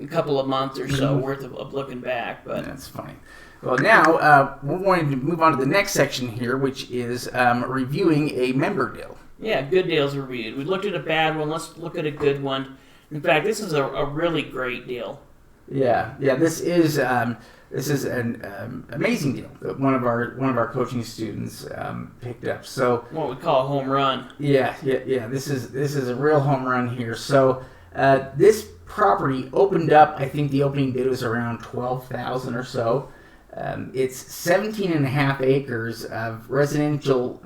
couple of months or so worth of looking back. But that's funny. Well, now we're going to move on to the next section here, which is reviewing a member deal. Yeah, good deals reviewed. We looked at a bad one. Let's look at a good one. In fact, this is a really great deal. Yeah. This is an amazing deal that one of our coaching students picked up. So what we call a home run. Yeah. This is a real home run here. So this property opened up. I think the opening bid was around $12,000 or so. It's 17 and a half acres of residential.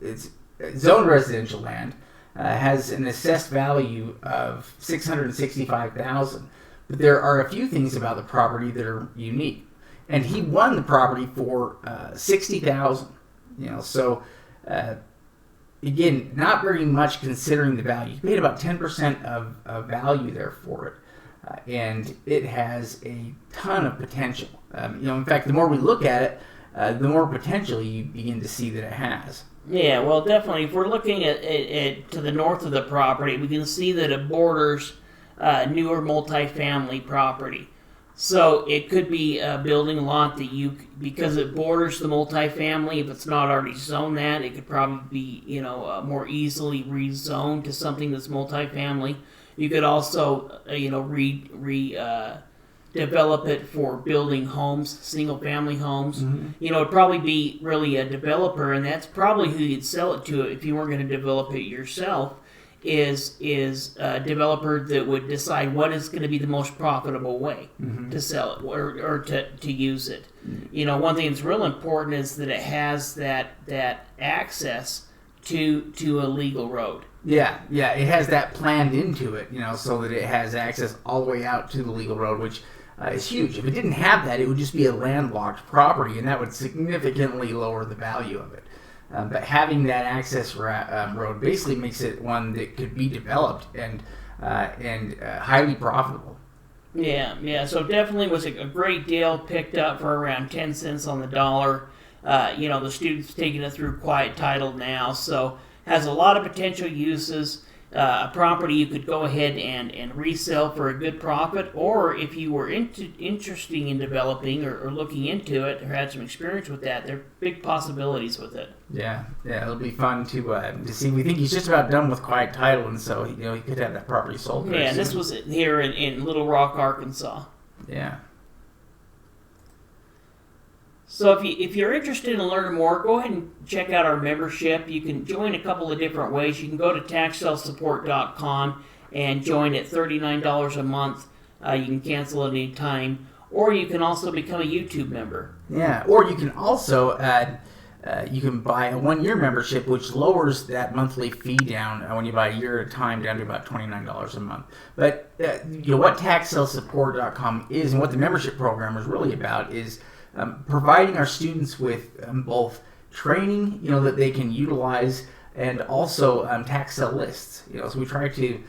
It's zoned residential land. Has an assessed value of $665,000. But there are a few things about the property that are unique. And he won the property for $60,000. So again, not very much considering the value. He paid about 10% of value there for it. And it has a ton of potential. In fact, the more we look at it, the more potential you begin to see that it has. Yeah, well, definitely. If we're looking at to the north of the property, we can see that it borders newer multifamily property. So it could be a building lot that because it borders the multifamily, if it's not already zoned that, it could probably be, more easily rezoned to something that's multifamily. You could also, develop it for building homes, single family homes. Mm-hmm. It'd probably be really a developer, and that's probably who you'd sell it to if you weren't going to develop it yourself. Is a developer that would decide what is going to be the most profitable way to sell it or to use it. Mm-hmm. One thing that's real important is that it has that access to a legal road. Yeah, it has that planned into it, so that it has access all the way out to the legal road, which is huge. If it didn't have that, it would just be a landlocked property, and that would significantly lower the value of it. But having that access road basically makes it one that could be developed and highly profitable. Yeah. So definitely was a great deal, picked up for around 10 cents on the dollar. The student's taking it through quiet title now, so has a lot of potential uses. A property you could go ahead and resell for a good profit, or if you were interested in developing or looking into it or had some experience with that, there are big possibilities with it. Yeah, it'll be fun to see. We think he's just about done with quiet title, and so he could have that property sold. Yeah, this was here in Little Rock, Arkansas. Yeah. So if you're interested in learning more, go ahead and check out our membership. You can join a couple of different ways. You can go to taxsalesupport.com and join at $39 a month. You can cancel at any time. Or you can also become a YouTube member. Yeah, or you can also you can buy a 1-year membership, which lowers that monthly fee down when you buy a year at a time down to about $29 a month. But what TaxSaleSupport.com is and what the membership program is really about is providing our students with both training, that they can utilize, and also tax sale lists. So we try to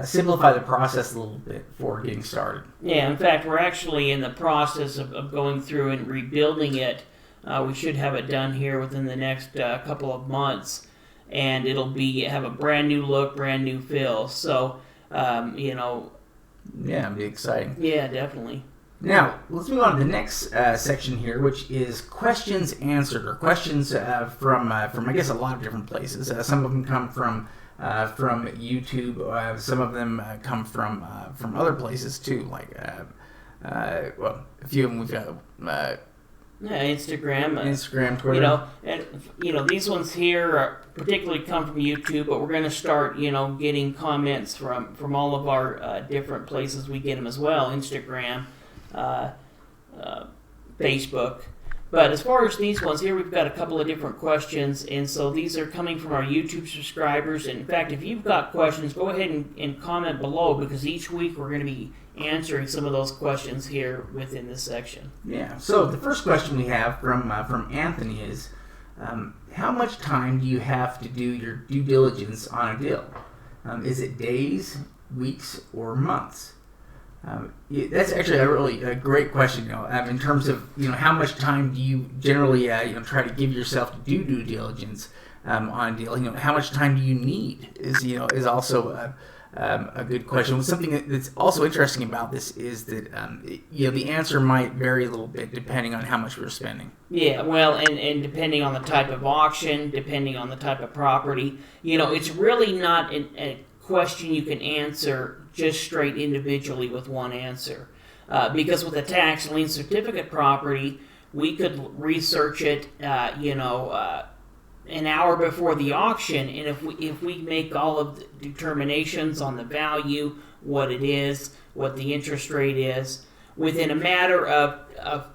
simplify the process a little bit for getting started. Yeah, in fact, we're actually in the process of going through and rebuilding it. We should have it done here within the next couple of months, and it'll have a brand new look, brand new feel. So, Yeah, it'll be exciting. Yeah, definitely. Now, let's move on to the next section here, which is questions answered, or questions from I guess, a lot of different places. Some of them come from YouTube. Some of them come from other places too, like a few of them we've got. Instagram, Twitter. And these ones here particularly come from YouTube, but we're going to start, getting comments from all of our different places. We get them as well, Instagram, Facebook. But as far as these ones here, we've got a couple of different questions, and so these are coming from our YouTube subscribers. And in fact, if you've got questions, go ahead and comment below, because each week we're going to be answering some of those questions here within this section. Yeah. So the first question we have from Anthony is, how much time do you have to do your due diligence on a deal? Is it days, weeks, or months? That's actually a really great question. In terms of how much time do you generally try to give yourself to do due diligence on a deal? How much time do you need is also a good question. Something that's also interesting about this is that the answer might vary a little bit depending on how much we're spending. Yeah, well, and depending on the type of auction, depending on the type of property, it's really not a question you can answer just straight individually with one answer. Because with a tax lien certificate property, we could research it, an hour before the auction, and if we make all of the determinations on the value, what it is, what the interest rate is, within a matter of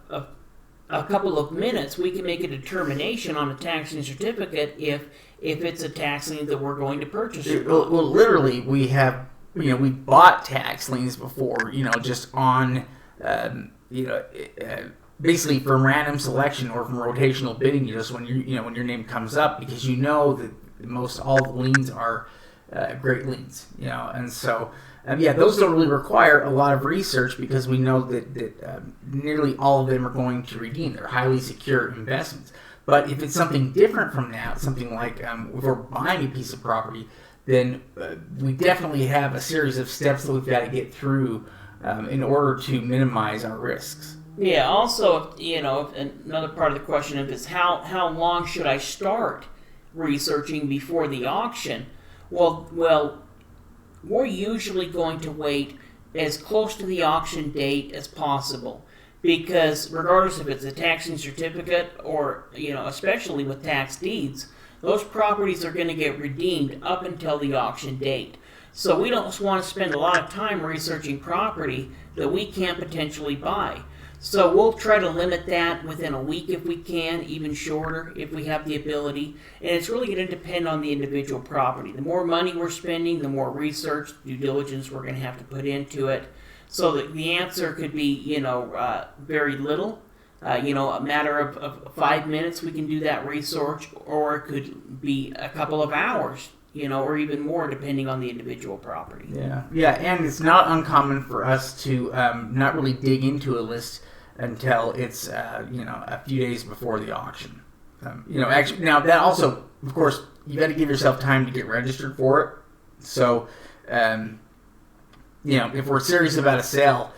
a couple of minutes, we can make a determination on a tax lien certificate if it's a tax lien that we're going to purchase. Well, literally, we have we bought tax liens before, just on basically from random selection or from rotational bidding, just when when your name comes up, because that most all the liens are great liens, and so those don't really require a lot of research, because we know that nearly all of them are going to redeem. They're highly secure investments. But if it's something different from that, something like if we're buying a piece of property, then we definitely have a series of steps that we've got to get through in order to minimize our risks. Yeah, also, another part of the question is how long should I start researching before the auction? Well, we're usually going to wait as close to the auction date as possible, because regardless if it's a tax lien certificate or, especially with tax deeds, those properties are going to get redeemed up until the auction date. So we don't want to spend a lot of time researching property that we can't potentially buy. So we'll try to limit that within a week if we can, even shorter if we have the ability. And it's really going to depend on the individual property. The more money we're spending, the more research, due diligence we're going to have to put into it. So the answer could be, very little. A matter of 5 minutes we can do that research, or it could be a couple of hours, or even more depending on the individual property. Yeah, and it's not uncommon for us to not really dig into a list until it's a few days before the auction. Actually, now that also, of course, you got to give yourself time to get registered for it. So, if we're serious about a sale,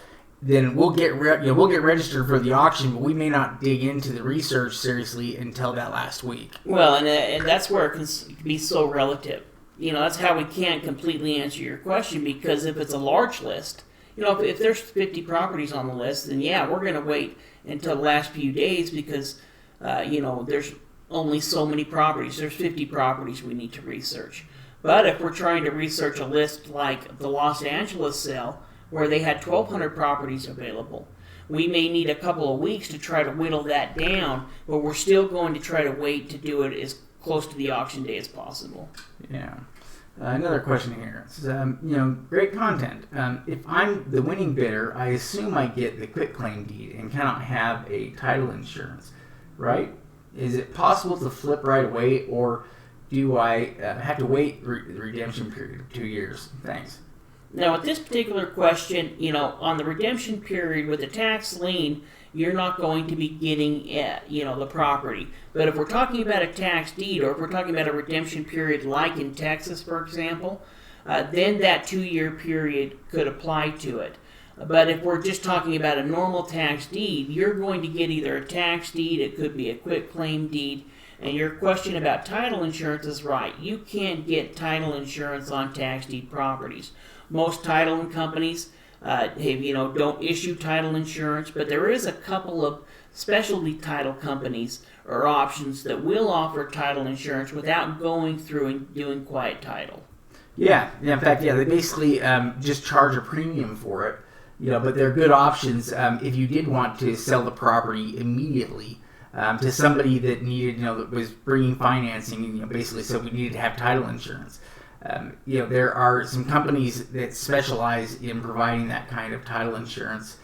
then we'll get registered for the auction, but we may not dig into the research seriously until that last week. Well, and that's where it can be so relative. That's how we can't completely answer your question, because if it's a large list, if there's 50 properties on the list, then we're going to wait until the last few days, because there's only so many properties. There's 50 properties we need to research. But if we're trying to research a list like the Los Angeles sale, where they had 1,200 properties available, we may need a couple of weeks to try to whittle that down, but we're still going to try to wait to do it as close to the auction day as possible. Yeah. Another question here. It says, great content. If I'm the winning bidder, I assume I get the quitclaim deed and cannot have a title insurance, right? Is it possible to flip right away, or do I have to wait the redemption period of 2 years? Thanks. Now, with this particular question, on the redemption period with the tax lien, you're not going to be getting, the property. But if we're talking about a tax deed, or if we're talking about a redemption period like in Texas, for example, then that 2-year period could apply to it. But if we're just talking about a normal tax deed, you're going to get either a tax deed, it could be a quitclaim deed, and your question about title insurance is right. You can't get title insurance on tax deed properties. Most title companies don't issue title insurance, but there is a couple of specialty title companies or options that will offer title insurance without going through and doing quiet title. Yeah. In fact, they basically just charge a premium for it. But they're good options if you did want to sell the property immediately to somebody that needed, that was bringing financing, basically, so we needed to have title insurance. There are some companies that specialize in providing that kind of title insurance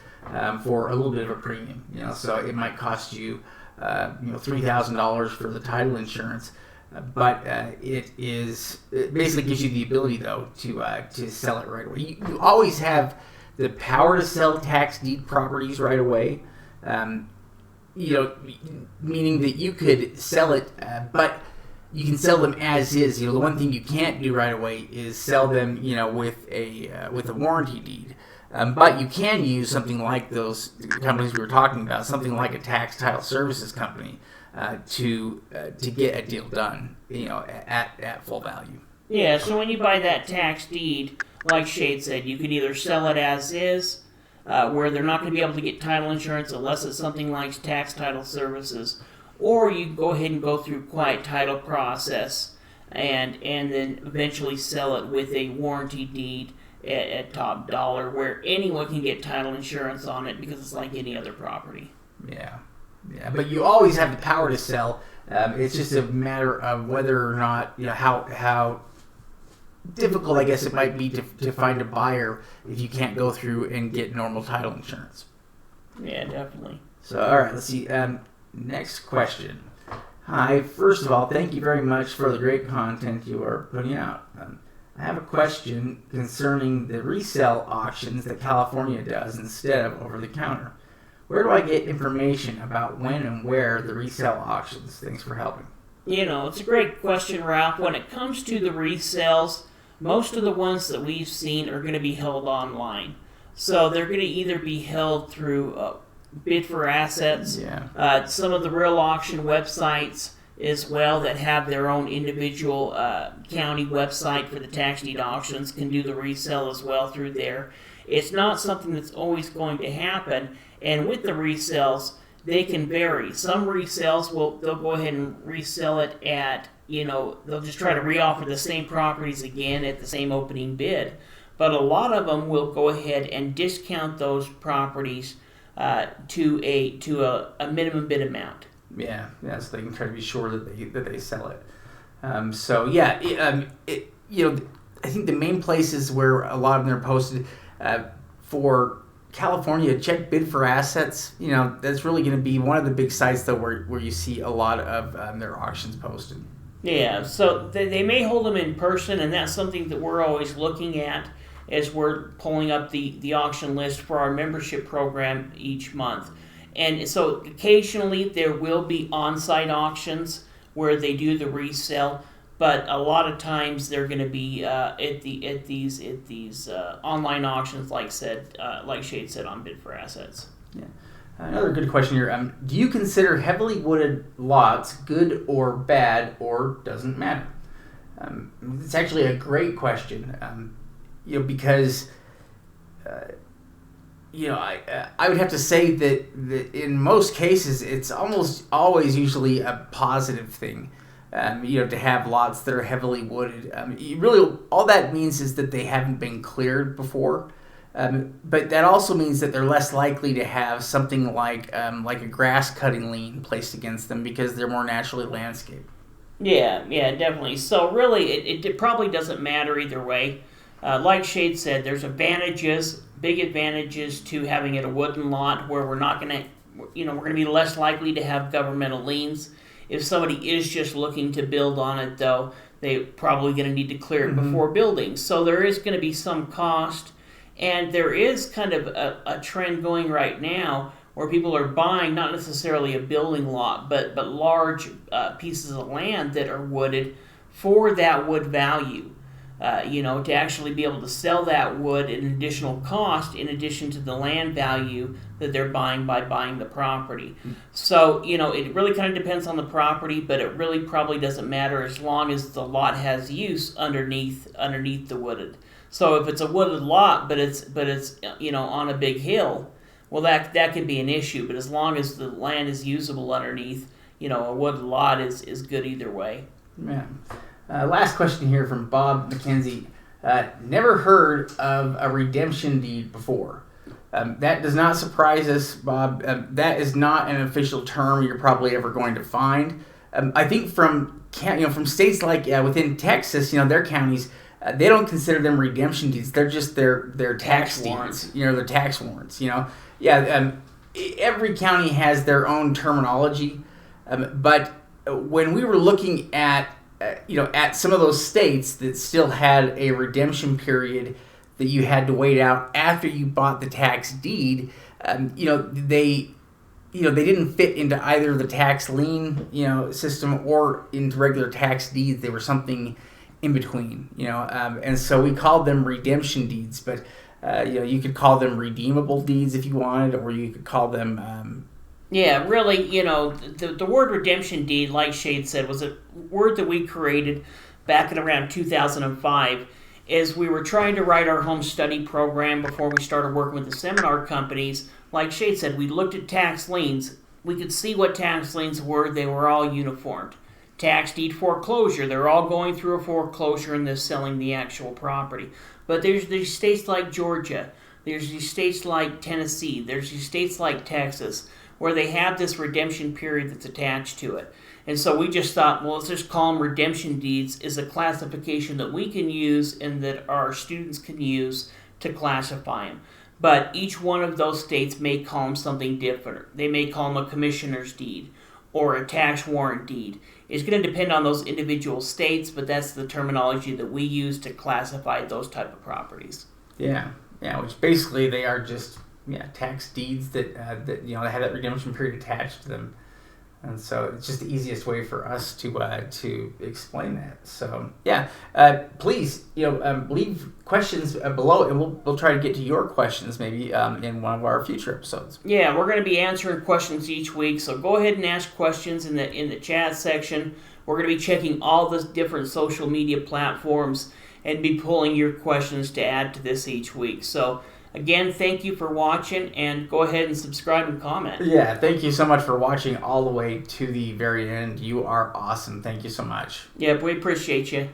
for a little bit of a premium. So it might cost you, $3,000 for the title insurance, but it basically gives you the ability though to sell it right away. You always have the power to sell tax deed properties right away. Meaning that you could sell it, but you can sell them as is. The one thing you can't do right away is sell them, with a warranty deed. But you can use something like those companies we were talking about, something like a tax title services company, to get a deal done, at full value. Yeah. So when you buy that tax deed, like Shade said, you can either sell it as is, where they're not going to be able to get title insurance unless it's something like tax title services. Or you can go ahead and go through quiet title process and then eventually sell it with a warranty deed at top dollar, where anyone can get title insurance on it because it's like any other property. Yeah. But you always have the power to sell. It's just a matter of whether or not, how difficult, I guess, it might be to find a buyer if you can't go through and get normal title insurance. Yeah, definitely. So, all right, let's see. Next question. Hi, first of all, thank you very much for the great content you are putting out. I have a question concerning the resale auctions that California does instead of over-the-counter. Where do I get information about when and where the resale auctions? Thanks for helping. It's a great question, Ralph. When it comes to the resales, most of the ones that we've seen are going to be held online. So they're going to either be held through Bid for Assets, some of the real auction websites as well that have their own individual county website for the tax deed auctions can do the resale as well through there. It's not something that's always going to happen, and with the resales, they can vary. Some resales they'll go ahead and resell it at, they'll just try to reoffer the same properties again at the same opening bid. But a lot of them will go ahead and discount those properties to a minimum bid amount. Yeah, so they can try to be sure that they sell it. I think the main places where a lot of them are posted for California, check Bid for Assets. That's really going to be one of the big sites though where you see a lot of their auctions posted. Yeah, so they may hold them in person, and that's something that we're always looking at as we're pulling up the auction list for our membership program each month. And so occasionally there will be on-site auctions where they do the resale, but a lot of times they're going to be at these online auctions, like Shade said, on Bid for Assets. Yeah. Another good question here. Do you consider heavily wooded lots good or bad, or doesn't matter? It's actually a great question. Because I would have to say that in most cases it's almost always usually a positive thing. To have lots that are heavily wooded. Really, all that means is that they haven't been cleared before. But that also means that they're less likely to have something like a grass cutting lien placed against them because they're more naturally landscaped. Yeah, definitely. So really, it probably doesn't matter either way. Like Shade said, there's big advantages to having it a wooden lot where we're not going to, we're going to be less likely to have governmental liens. If somebody is just looking to build on it, though, they're probably going to need to clear it before building. So there is going to be some cost, and there is kind of a trend going right now where people are buying not necessarily a building lot, but large pieces of land that are wooded for that wood value. To actually be able to sell that wood at an additional cost in addition to the land value that they're buying by buying the property. So, it really kind of depends on the property, but it really probably doesn't matter as long as the lot has use underneath the wooded. So if it's a wooded lot, but it's on a big hill, well, that could be an issue. But as long as the land is usable underneath, a wooded lot is good either way. Yeah. Last question here from Bob McKenzie. Never heard of a redemption deed before. That does not surprise us, Bob. That is not an official term you're probably ever going to find. I think from states like within Texas, their counties, they don't consider them redemption deeds. They're just their tax warrants. Their tax warrants. Every county has their own terminology, but when we were looking at some of those states that still had a redemption period that you had to wait out after you bought the tax deed, they didn't fit into either the tax lien, system or into regular tax deeds. They were something in between, and so we called them redemption deeds. But you could call them redeemable deeds if you wanted, or you could call them. Yeah, really, the word redemption deed, like Shade said, was a word that we created back in around 2005 as we were trying to write our home study program before we started working with the seminar companies. Like Shade said, we looked at tax liens. We could see what tax liens were. They were all uniformed. Tax deed foreclosure, they're all going through a foreclosure and they're selling the actual property. But there's these states like Georgia, there's these states like Tennessee, there's these states like Texas, where they have this redemption period that's attached to it. And so we just thought, well, let's just call them redemption deeds is a classification that we can use and that our students can use to classify them. But each one of those states may call them something different. They may call them a commissioner's deed or a tax warrant deed. It's going to depend on those individual states, but that's the terminology that we use to classify those type of properties. Yeah, which basically they are just tax deeds that have that redemption period attached to them, and so it's just the easiest way for us to explain that. So please leave questions below, and we'll try to get to your questions maybe in one of our future episodes. Yeah, we're going to be answering questions each week, so go ahead and ask questions in the chat section. We're going to be checking all the different social media platforms and be pulling your questions to add to this each week. So again, thank you for watching, and go ahead and subscribe and comment. Yeah, thank you so much for watching all the way to the very end. You are awesome. Thank you so much. Yeah, we appreciate you.